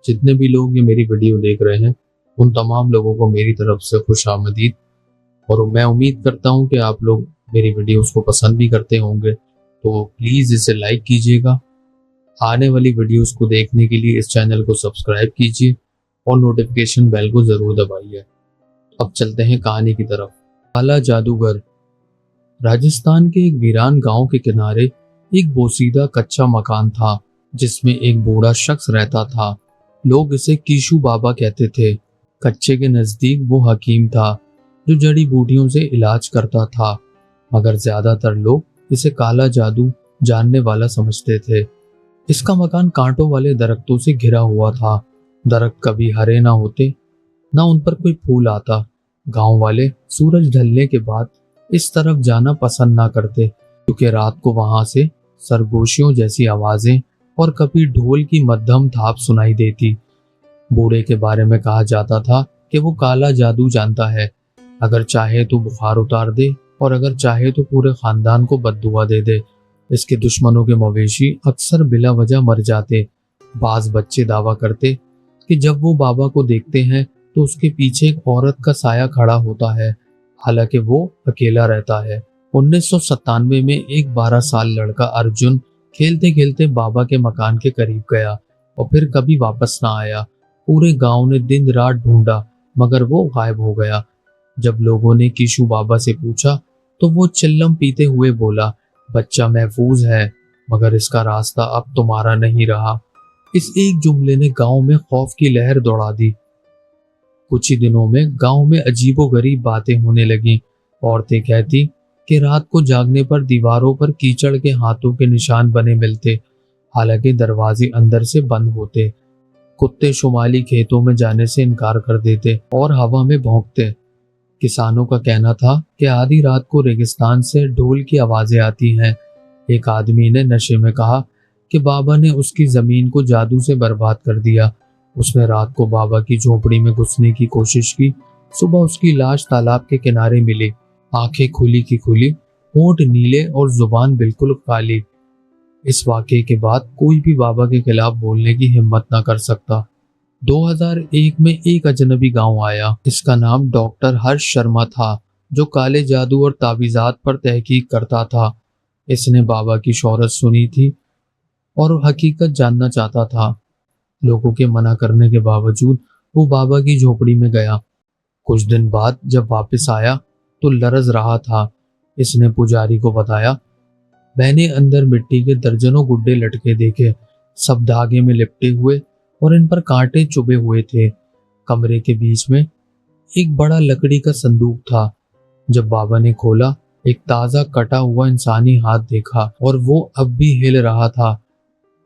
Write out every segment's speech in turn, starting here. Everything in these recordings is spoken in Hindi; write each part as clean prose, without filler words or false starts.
जितने भी लोग ये मेरी वीडियो देख रहे हैं, उन तमाम लोगों को मेरी तरफ से खुशामदीद। और मैं उम्मीद करता हूँ कि आप लोग मेरी वीडियोस को पसंद भी करते होंगे, तो प्लीज़ इसे लाइक कीजिएगा। आने वाली वीडियोस को देखने के लिए इस चैनल को सब्सक्राइब कीजिए और नोटिफिकेशन बेल को ज़रूर दबाइए। अब चलते हैं कहानी की तरफ। काला जादूगर। राजस्थान के एक वीरान गांव के किनारे एक बोसीदा कच्चा मकान था, जिसमें एक बूढ़ा शख्स रहता था। लोग इसे कीशू बाबा कहते थे। कच्चे के नजदीक वो हकीम था जो जड़ी बूटियों से इलाज करता था, मगर ज्यादातर लोग इसे काला जादू जानने वाला समझते थे। इसका मकान कांटों वाले दरख्तों से घिरा हुआ था। दरख्त कभी हरे ना होते, ना उन पर कोई फूल आता। गांव वाले सूरज ढलने के बाद इस तरफ जाना पसंद ना करते, क्योंकि रात को वहां से सरगोशियों जैसी आवाजें और कभी ढोल की मध्यम थाप सुनाई देती। बूढ़े के बारे में कहा जाता था कि वो काला जादू जानता है। अगर चाहे तो बुखार उतार दे और अगर चाहे तो पूरे खानदान को बद्दुआ दे दे। इसके दुश्मनों के मवेशी अक्सर बिला वजह मर जाते। बाज बच्चे दावा करते कि जब वो बाबा को देखते हैं तो उसके पीछे एक औरत का साया खड़ा होता है, हालांकि वो अकेला रहता है। 1997 में एक 12 साल लड़का अर्जुन खेलते खेलते बाबा के मकान के करीब गया और फिर कभी वापस ना आया। पूरे गांव ने दिन रात ढूंढा, मगर वो गायब हो गया। जब लोगों ने कीशू बाबा से पूछा तो वो चिल्लम पीते हुए बोला, बच्चा महफूज है, मगर इसका रास्ता अब तुम्हारा नहीं रहा। इस एक जुमले ने गांव में खौफ की लहर दौड़ा दी। कुछ ही दिनों में गांव में अजीबोगरीब बातें होने लगी। औरतें कहती कि रात को जागने पर दीवारों पर कीचड़ के हाथों के निशान बने मिलते, हालांकि दरवाजे अंदर से बंद होते। कुत्ते शुमाली खेतों में जाने से इनकार कर देते और हवा में भौंकते। किसानों का कहना था कि आधी रात को रेगिस्तान से ढोल की आवाजें आती हैं। एक आदमी ने नशे में कहा कि बाबा ने उसकी जमीन को जादू से बर्बाद कर दिया। उसने रात को बाबा की झोपड़ी में घुसने की कोशिश की। सुबह उसकी लाश तालाब के किनारे मिली, आंखें खुली की खुली, होंठ नीले और जुबान बिल्कुल काली। इस वाकये के बाद कोई भी बाबा के खिलाफ बोलने की हिम्मत न कर सकता। 2001 में एक अजनबी गांव आया। इसका नाम डॉक्टर हर्ष शर्मा था, जो काले जादू और तावीज़ात पर तहकीक करता था। इसने बाबा की शोहरत सुनी थी और हकीकत जानना चाहता था। लोगों के मना करने के बावजूद वो बाबा की झोपड़ी में गया। कुछ दिन बाद जब वापस आया तो लरज रहा था। इसने पुजारी को बताया, मैंने अंदर मिट्टी के दर्जनों गुड्डे लटके देखे, सब धागे में लिपटे हुए और इन पर कांटे चुभे हुए थे। कमरे के बीच में एक बड़ा लकड़ी का संदूक था। जब बाबा ने खोला, एक ताजा कटा हुआ इंसानी हाथ देखा और वो अब भी हिल रहा था,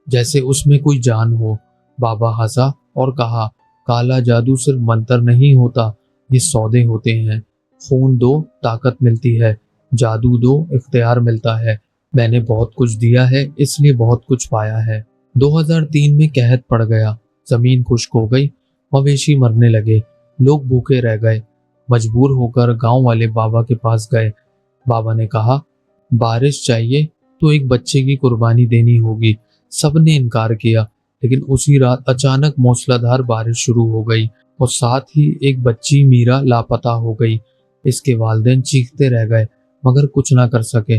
जैसे उसमें कोई जान हो। बाबा हंसा और कहा, काला जादू सिर्फ मंत्र नहीं होता, ये सौदे होते हैं। खून दो ताकत मिलती है, जादू दो इख्तियार मिलता है। मैंने बहुत कुछ दिया है, इसलिए बहुत कुछ पाया है। 2003 में कहत पड़ गया, जमीन खुश्क हो गई, मवेशी मरने लगे, लोग भूखे रह गए। मजबूर होकर गांव वाले बाबा के पास गए। बाबा ने कहा, बारिश चाहिए तो एक बच्चे की कुर्बानी देनी होगी। सबने इनकार किया, लेकिन उसी रात अचानक मूसलाधार बारिश शुरू हो गई और साथ ही एक बच्ची मीरा लापता हो गई। इसके वालिदैन चीखते रह गए, मगर कुछ ना कर सके।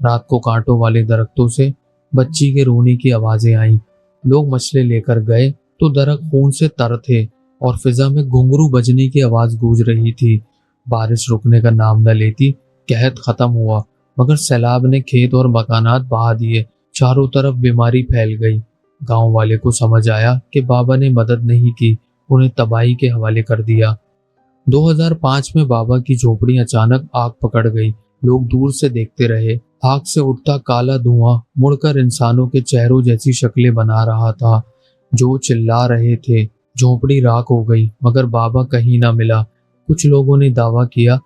रात को कांटों वाले दरख्तों से बच्ची के रोने की आवाजें आईं। लोग मछली लेकर गए तो दरख्त खून से तर थे और फिजा में घुंघरू बजने की आवाज गूंज रही थी। बारिश रुकने का नाम न लेती। कहत खत्म हुआ, मगर सैलाब ने खेत और मकानात बहा दिए। चारों तरफ बीमारी फैल गई। गांव वाले को समझ आया कि बाबा ने मदद नहीं की, उन्हें तबाही के हवाले कर दिया। 2005 में बाबा की झोपड़ी अचानक आग पकड़ गई। लोग दूर से देखते रहे। आग से उठता काला धुआं मुड़कर इंसानों के चेहरों जैसी शक्लें बना रहा था, जो चिल्ला रहे थे। झोपड़ी राख हो गई, मगर बाबा कहीं ना मिला। कुछ लोगों ने दावा किया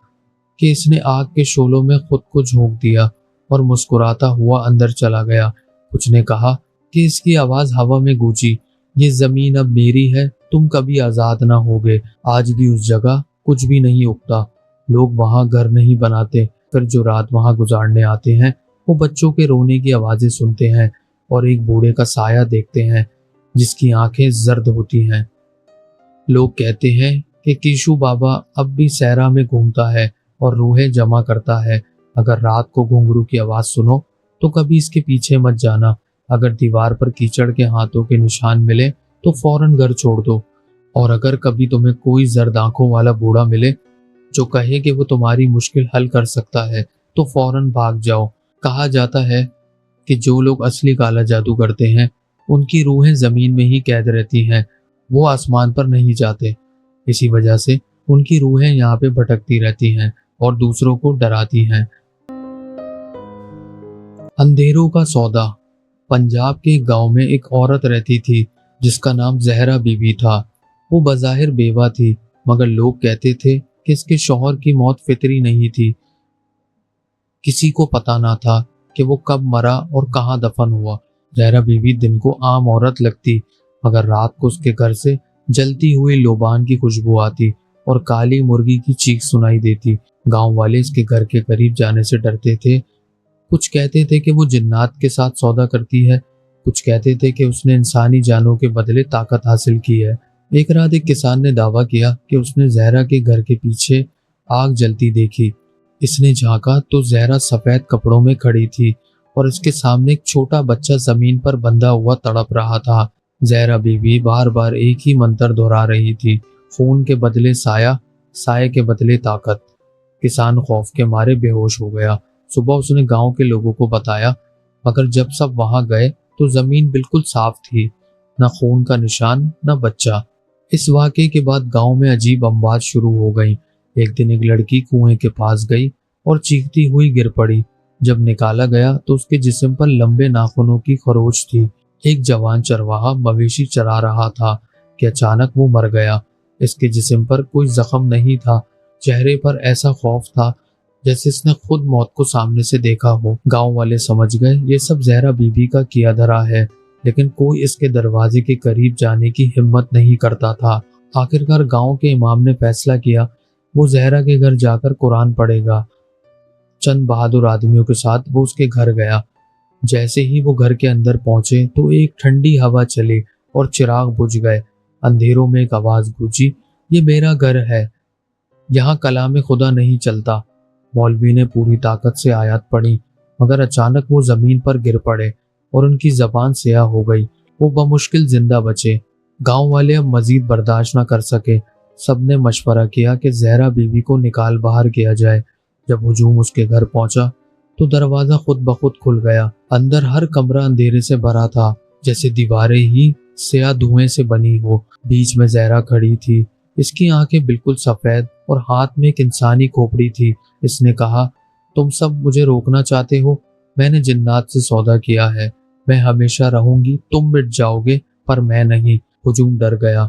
कि इसने आग के शोलों में खुद को झोंक दिया और मुस्कुराता हुआ अंदर चला गया। कुछ ने कहा कि इसकी आवाज हवा में गूंजी, ये जमीन अब मेरी है, तुम कभी आजाद ना होगे। आज भी उस जगह कुछ भी नहीं उगता। लोग वहां घर नहीं बनाते, फिर जो रात वहां गुजारने आते हैं वो बच्चों के रोने की आवाजें सुनते हैं और एक बूढ़े का साया देखते हैं। जिसकी आंखें जर्द होती हैं। लोग कहते हैं कि कीशु बाबा अब भी सहरा में घूमता है और रूहें जमा करता है। अगर रात को घुंघरू की आवाज सुनो तो कभी इसके पीछे मत जाना। अगर दीवार पर कीचड़ के हाथों के निशान मिले तो फौरन घर छोड़ दो। और अगर कभी तुम्हें कोई जर्द आंखों वाला बूढ़ा मिले जो कहे कि वो तुम्हारी मुश्किल हल कर सकता है तो फौरन भाग जाओ। कहा जाता है कि जो लोग असली काला जादू करते हैं उनकी रूहें जमीन में ही कैद रहती हैं, वो आसमान पर नहीं जाते। इसी वजह से उनकी रूहें यहाँ पे भटकती रहती हैं और दूसरों को डराती हैं। अंधेरों का सौदा। पंजाब के एक गांव में एक औरत रहती थी जिसका नाम जहरा बीबी था। वो बज़ाहिर बेवा थी, मगर लोग कहते थे कि इसके शौहर की मौत फितरी नहीं थी। किसी को पता ना था कि वो कब मरा और कहाँ दफन हुआ। जहरा बीबी दिन को आम औरत लगती, मगर रात को उसके घर से जलती हुई लोबान की खुशबू आती और काली मुर्गी की चीख सुनाई देती। गांव वाले इसके घर के करीब जाने से डरते थे। कुछ कहते थे कि वो जिन्नात के साथ सौदा करती है, कुछ कहते थे कि उसने इंसानी जानों के बदले ताकत हासिल की है। एक रात एक किसान ने दावा किया कि उसने जहरा के घर के पीछे आग जलती देखी। इसने झांका तो जहरा सफेद कपड़ों में खड़ी थी और इसके सामने एक छोटा बच्चा जमीन पर बंधा हुआ तड़प रहा था। जहरा बीवी बार बार एक ही मंत्र दोहरा रही थी, खून के बदले साया, साये के बदले ताकत। किसान खौफ के मारे बेहोश हो गया। सुबह उसने गांव के लोगों को बताया, मगर जब सब वहां गए तो जमीन बिल्कुल साफ थी, न खून का निशान न बच्चा। इस वाकये के बाद गांव में अजीब अमवाज शुरू हो गई। एक दिन एक लड़की कुएं के पास गई और चीखती हुई गिर पड़ी। जब निकाला गया तो उसके जिस्म पर लंबे नाखूनों की खरोच थी। एक जवान चरवाहा मवेशी चरा रहा था कि अचानक वो मर गया। इसके जिस्म पर कोई जख्म नहीं था, चेहरे पर ऐसा खौफ था जैसे इसने खुद मौत को सामने से देखा हो। गांव वाले समझ गए ये सब जहरा बीबी का किया धरा है, लेकिन कोई इसके दरवाजे के करीब जाने की हिम्मत नहीं करता था। आखिरकार गांव के इमाम ने फैसला किया वो जहरा के घर जाकर कुरान पढ़ेगा। चंद बहादुर आदमियों के साथ वो उसके घर गया। जैसे ही वो घर के अंदर पहुंचे तो एक ठंडी हवा चली और चिराग बुझ गए। अंधेरों में एक आवाज गूंजी, ये मेरा घर है, यहाँ कलाम खुदा नहीं चलता। मौलवी ने पूरी ताकत से आयत पढ़ी, मगर अचानक वो जमीन पर गिर पड़े और उनकी जबान स्याह हो गई। वो बमुश्किल जिंदा बचे। गांव वाले अब मजीद बर्दाश्त न कर सके। सबने मशवरा किया कि जहरा बीबी को निकाल बाहर किया जाए। जब हुजूम उसके घर पहुंचा तो दरवाजा खुद ब खुद खुल गया। अंदर हर कमरा अंधेरे से भरा था, जैसे दीवारें ही स्याह धुएं से बनी हो। बीच में जहरा खड़ी थी, इसकी आंखें बिल्कुल सफेद और हाथ में एक इंसानी खोपड़ी थी। इसने कहा, तुम सब मुझे रोकना चाहते हो, मैंने जिन्नात से सौदा किया है, मैं हमेशा रहूंगी, तुम मिट जाओगे पर मैं नहीं। हुजूम डर गया,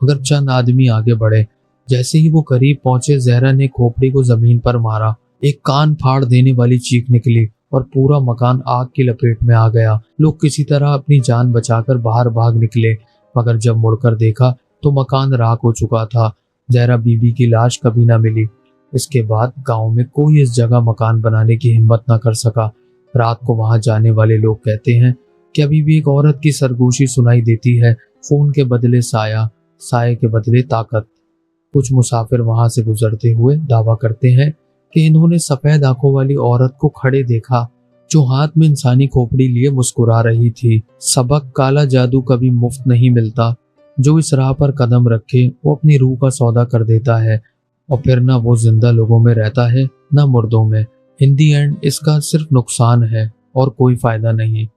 मगर चंद आदमी आगे बढ़े। जैसे ही वो करीब पहुंचे जहरा ने खोपड़ी को जमीन पर मारा। एक कान फाड़ देने वाली चीख निकली और पूरा मकान आग की लपेट में आ गया। लोग किसी तरह अपनी जान बचाकर बाहर भाग निकले, मगर जब मुड़कर देखा तो मकान राख हो चुका था। जहरा बीबी की लाश कभी ना मिली। इसके बाद गांव में कोई इस जगह मकान बनाने की हिम्मत न कर सका। रात को वहां जाने वाले लोग कहते हैं कि अभी भी एक औरत की सरगोशी सुनाई देती है, खून के बदले साया, साये के बदले ताकत। कुछ मुसाफिर वहां से गुजरते हुए दावा करते हैं कि इन्होंने सफेद आंखों वाली औरत को खड़े देखा जो हाथ में इंसानी खोपड़ी लिए मुस्कुरा रही थी। सबक, काला जादू कभी मुफ्त नहीं मिलता। जो इस राह पर कदम रखे वो अपनी रूह का सौदा कर देता है, और फिर ना वो जिंदा लोगों में रहता है ना मुर्दों में। इन दी एंड इसका सिर्फ नुकसान है और कोई फायदा नहीं।